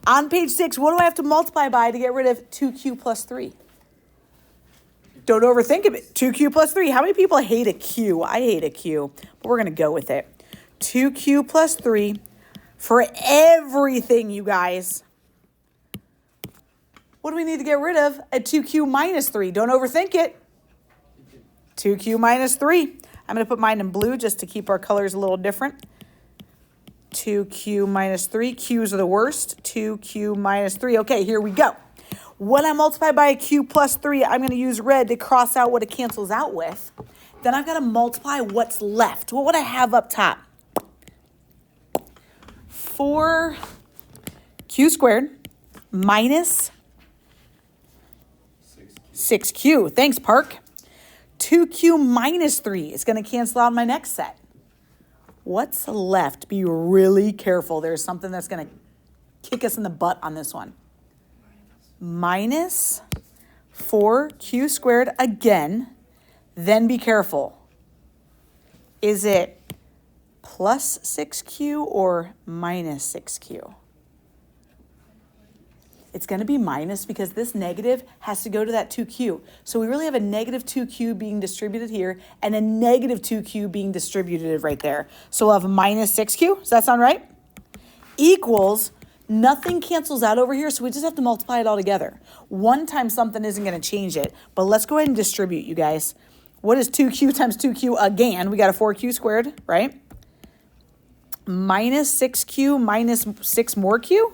On page 6, what do I have to multiply by to get rid of 2q plus 3? Don't overthink it. 2q plus 3. How many people hate a q? I hate a q, but we're going to go with it. 2q plus 3 for everything, you guys. What do we need to get rid of? A 2q minus 3. Don't overthink it. 2q minus 3. I'm going to put mine in blue just to keep our colors a little different. 2q minus 3. Q's are the worst. 2q minus 3. Okay, here we go. When I multiply by a q plus 3, I'm going to use red to cross out what it cancels out with. Then I've got to multiply what's left. What would I have up top? 4q squared minus 6q. Thanks, Park. 2q minus 3 is going to cancel out my next set. What's left? Be really careful. There's something that's going to kick us in the butt on this one. Minus 4q squared again. Then be careful. Is it plus 6q or minus 6q? It's going to be minus because this negative has to go to that 2q. So we really have a negative 2q being distributed here and a negative 2q being distributed right there. So we'll have minus 6q. Does that sound right? Equals, nothing cancels out over here, so we just have to multiply it all together. 1 times something isn't going to change it, but let's go ahead and distribute, you guys. What is 2q times 2q again? We got a 4q squared, right? Minus 6q minus 6 more q.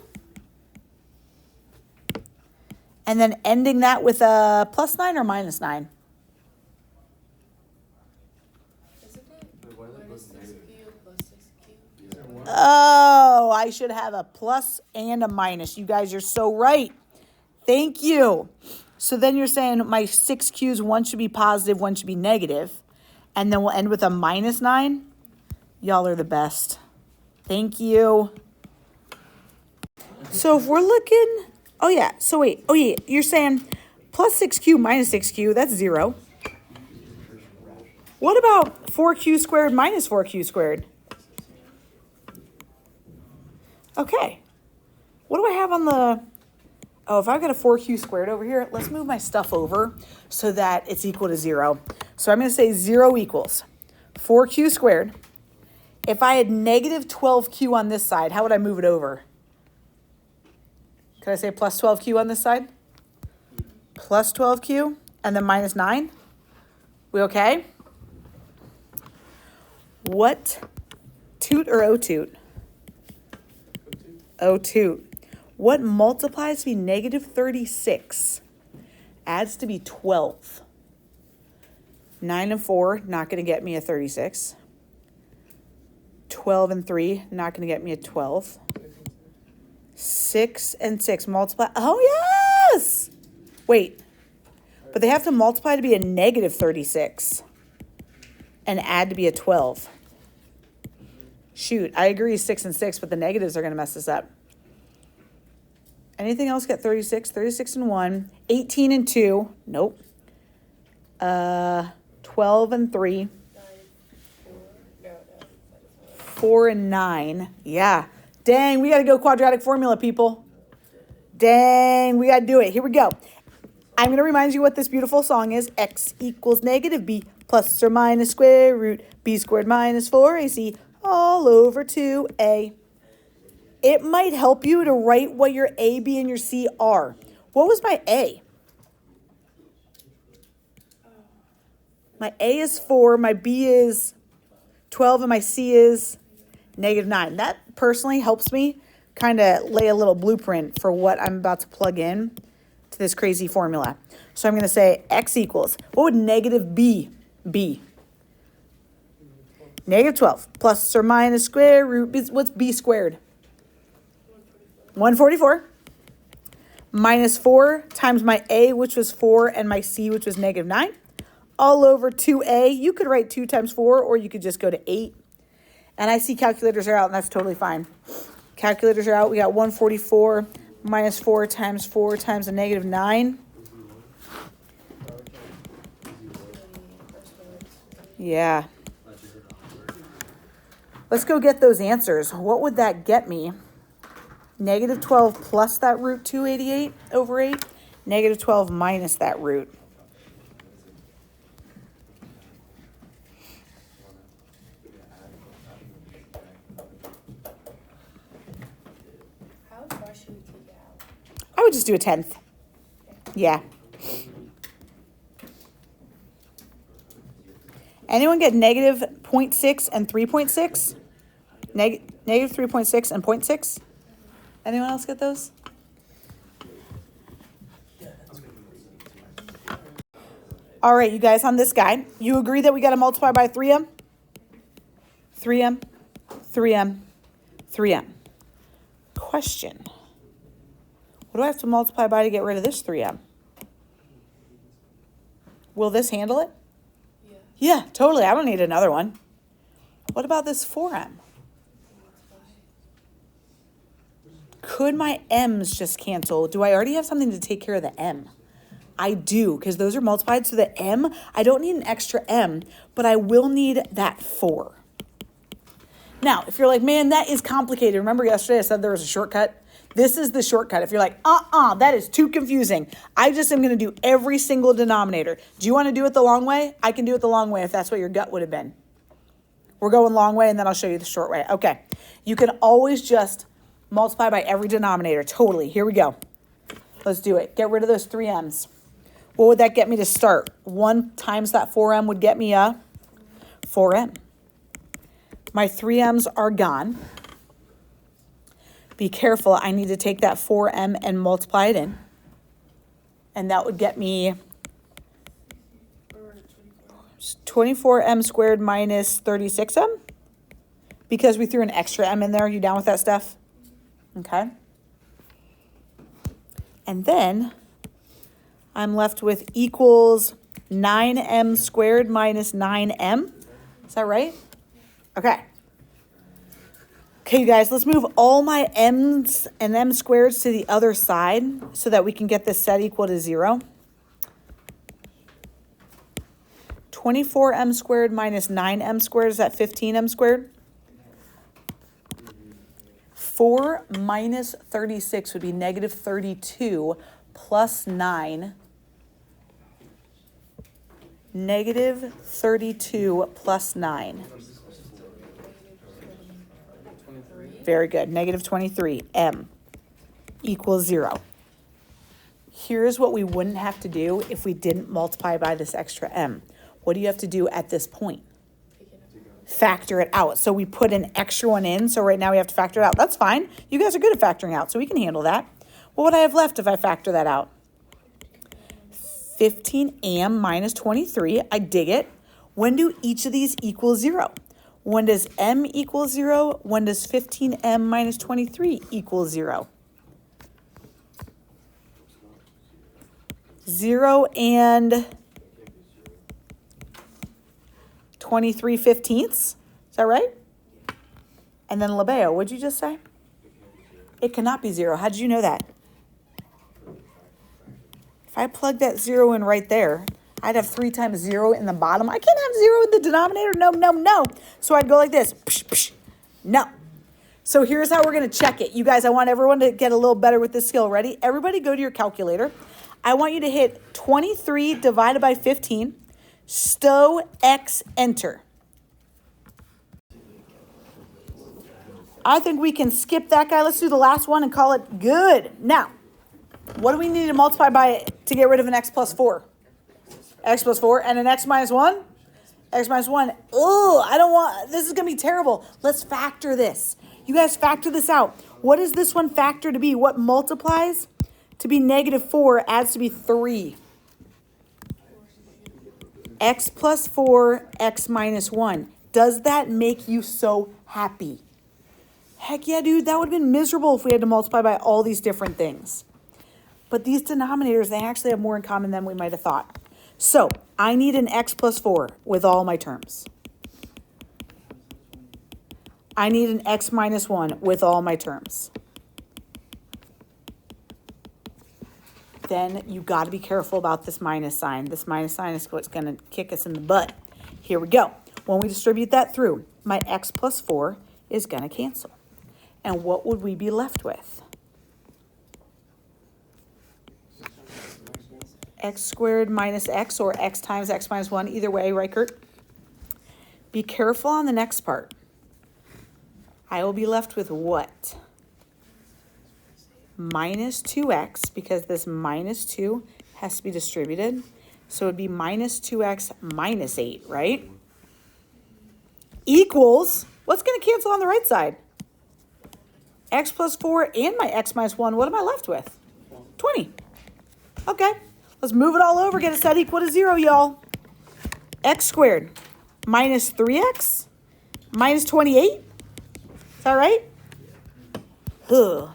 And then ending that with a plus 9 or minus 9? Oh, I should have a plus and a minus. You guys are so right. Thank you. So then you're saying my 6 q's, one should be positive, one should be negative. And then we'll end with a minus 9. Y'all are the best. Thank you. So if we're looking... Oh, yeah. So wait. Oh, yeah. You're saying plus 6q minus 6q. That's 0. What about 4q squared minus 4q squared? Okay. What do I have on the... Oh, if I've got a 4q squared over here, let's move my stuff over so that it's equal to 0. So I'm going to say 0 equals 4q squared. If I had negative 12q on this side, how would I move it over? Could I say plus 12q on this side? Plus 12q and then minus 9? We okay? What toot or O toot? O toot. What multiplies to be negative 36? Adds to be 12. 9 and 4, not going to get me a 36. 12 and 3, not going to get me a 12. 6 and 6 multiply. Oh, yes! Wait. But they have to multiply to be a negative 36 and add to be a 12. Shoot, I agree 6 and 6, but the negatives are going to mess this up. Anything else get 36? 36 and 1. 18 and 2. Nope. 12 and 3. 4 and 9. Yeah. Dang, we got to go quadratic formula, people. Dang, we got to do it. Here we go. I'm going to remind you what this beautiful song is. X equals negative b plus or minus square root b squared minus 4ac all over 2a. It might help you to write what your a, b, and your c are. What was my a? My a is 4, my b is 12, and my c is negative 9. That personally helps me kind of lay a little blueprint for what I'm about to plug in to this crazy formula. So I'm going to say x equals, what would negative b be? Negative 12 plus or minus square root, what's b squared? 144 minus 4 times my a, which was 4, and my c, which was negative 9, all over 2a. You could write 2 times 4, or you could just go to 8. And I see calculators are out, and that's totally fine. Calculators are out. We got 144 minus 4 times a negative 9. Yeah. Let's go get those answers. What would that get me? Negative 12 plus that root 288 over 8. Negative 12 minus that root. How far should we take it out? I would just do a 10th. Yeah. Anyone get negative 0.6 and 3.6? Negative 3.6 and 0.6? Anyone else get those? All right, you guys, on this guy, you agree that we got to multiply by 3m? 3m, 3m, 3m. Question. What do I have to multiply by to get rid of this 3m? Will this handle it? Yeah, totally. I don't need another one. What about this 4m? Could my m's just cancel? Do I already have something to take care of the m? I do, because those are multiplied. So the m, I don't need an extra m, but I will need that 4. Now, if you're like, man, that is complicated. Remember yesterday I said there was a shortcut? This is the shortcut. If you're like, that is too confusing. I just am going to do every single denominator. Do you want to do it the long way? I can do it the long way if that's what your gut would have been. We're going long way, and then I'll show you the short way. Okay. You can always just multiply by every denominator. Totally. Here we go. Let's do it. Get rid of those 3m's. What would that get me to start? 1 times that 4m would get me a 4m. My 3m's are gone. Be careful. I need to take that 4m and multiply it in. And that would get me 24m squared minus 36m. Because we threw an extra m in there. You down with that, Steph? Okay. And then I'm left with equals 9m squared minus 9m. Is that right? Okay. Okay, you guys, let's move all my m's and m squareds to the other side so that we can get this set equal to 0. 24m squared minus 9m squared, is that 15m squared? 4 minus 36 would be negative 32 plus 9. Negative 32 plus 9. Very good. Negative 23. M equals 0. Here's what we wouldn't have to do if we didn't multiply by this extra m. What do you have to do at this point? Factor it out. So we put an extra one in. So right now we have to factor it out. That's fine. You guys are good at factoring out, so we can handle that. What would I have left if I factor that out? 15m minus 23. I dig it. When do each of these equal 0? When does m equal 0? When does 15m minus 23 equal 0? 0 and 23/15. Is that right? And then Labeo, what'd you just say? It cannot be 0. How did you know that? If I plug that 0 in right there, I'd have 3 times 0 in the bottom. I can't have 0 in the denominator. No, no, no. So I'd go like this. Psh, psh. No. So here's how we're going to check it. You guys, I want everyone to get a little better with this skill. Ready? Everybody go to your calculator. I want you to hit 23 divided by 15. Stow X, enter. I think we can skip that guy. Let's do the last one and call it good. Now, what do we need to multiply by to get rid of an x plus 4? X plus 4 and an x minus 1? X minus 1. Oh, I don't want, this is going to be terrible. Let's factor this. You guys factor this out. What does this one factor to be? What multiplies to be negative 4 adds to be 3. X plus 4, x minus 1. Does that make you so happy? Heck yeah, dude. That would have been miserable if we had to multiply by all these different things. But these denominators, they actually have more in common than we might have thought. So I need an x plus 4 with all my terms. I need an x minus 1 with all my terms. Then you got to be careful about this minus sign. This minus sign is what's going to kick us in the butt. Here we go. When we distribute that through, my x plus 4 is going to cancel. And what would we be left with? X squared minus X, or X times X minus 1, either way, right, Kurt? Be careful on the next part. I will be left with what? Minus 2x, because this minus 2 has to be distributed. So it would be minus 2x minus 8, right? Equals, what's going to cancel on the right side? X plus 4 and my X minus 1. What am I left with? 20. Okay, let's move it all over, get it set equal to 0, y'all. X squared minus 3x minus 28. Is that right? Ugh.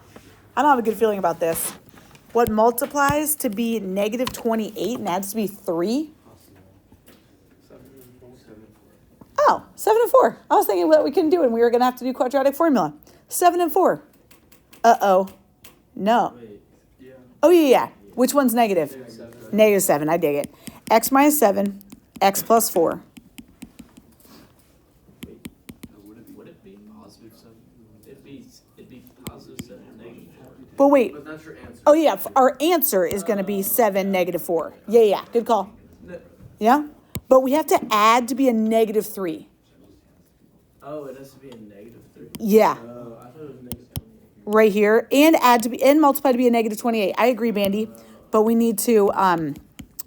I don't have a good feeling about this. What multiplies to be negative 28 and adds to be 3? Oh, 7 and 4. I was thinking what we couldn't do and we were going to have to do quadratic formula. 7 and 4. Uh-oh. No. Oh, yeah. Which one's negative? Negative 7. I dig it. X minus 7, X plus 4. Would it be positive 7? It'd be positive 7, negative 4. But wait. But that's your answer. Oh, yeah. Our answer is going to be 7, negative 4. Yeah. Good call. Yeah? But we have to add to be a negative 3. Oh, it has to be a negative 3? Yeah. Oh, I thought it was negative 28. Right here. And add to be, and multiply to be a negative 28. I agree, Bandy. But we need to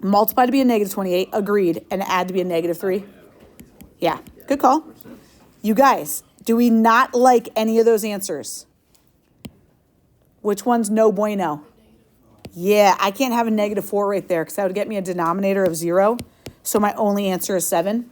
multiply to be a negative 28. Agreed. And add to be a negative 3. Yeah. Good call. You guys, do we not like any of those answers? Which one's no bueno? Yeah, I can't have a negative 4 right there because that would get me a denominator of 0. So my only answer is 7.